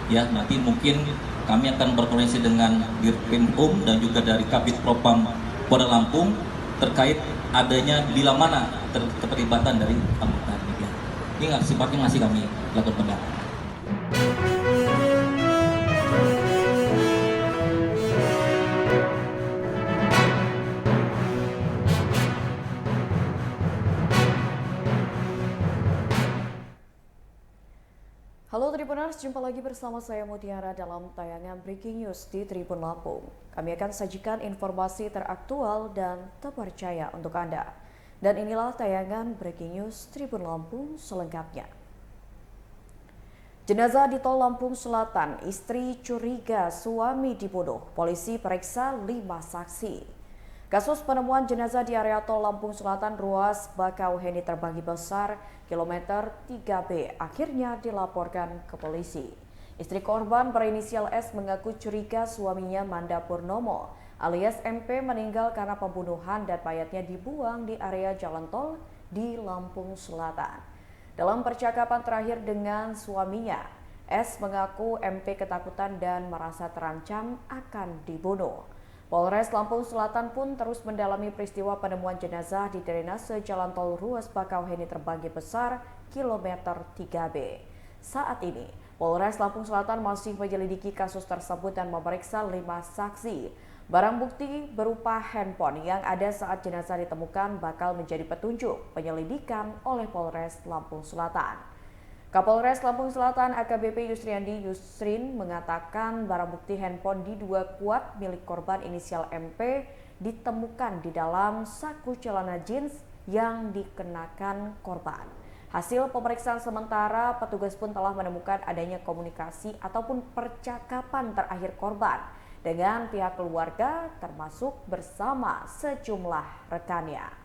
Ya, nanti mungkin kami akan berkoordinasi dengan Dirkrimum dan juga dari Kabid Propam Polda Lampung terkait adanya bila mana keterlibatan dari anggota demikian. Ini sifatnya masih kami lakukan pendapat. Halo Tribuners, jumpa lagi bersama saya Mutiara dalam tayangan Breaking News di Tribun Lampung. Kami akan sajikan informasi teraktual dan terpercaya untuk Anda. Dan inilah tayangan Breaking News Tribun Lampung selengkapnya. Jenazah di Tol Lampung Selatan, istri curiga suami dibunuh, polisi periksa 5 saksi. Kasus penemuan jenazah di area Tol Lampung Selatan ruas Bakauheni terbagi besar kilometer 3B akhirnya dilaporkan ke polisi. Istri korban berinisial S mengaku curiga suaminya Manda Purnomo alias MP meninggal karena pembunuhan dan mayatnya dibuang di area jalan tol di Lampung Selatan. Dalam percakapan terakhir dengan suaminya, S mengaku MP ketakutan dan merasa terancam akan dibunuh. Polres Lampung Selatan pun terus mendalami peristiwa penemuan jenazah di drainase jalan tol ruas Bakauheni terbagi besar kilometer 3B. Saat ini, Polres Lampung Selatan masih menyelidiki kasus tersebut dan memeriksa 5 saksi. Barang bukti berupa handphone yang ada saat jenazah ditemukan bakal menjadi petunjuk penyelidikan oleh Polres Lampung Selatan. Kapolres Lampung Selatan AKBP Yusriandi Yusrin mengatakan barang bukti handphone diduga kuat milik korban inisial MP ditemukan di dalam saku celana jeans yang dikenakan korban. Hasil pemeriksaan sementara, petugas pun telah menemukan adanya komunikasi ataupun percakapan terakhir korban dengan pihak keluarga termasuk bersama sejumlah rekannya.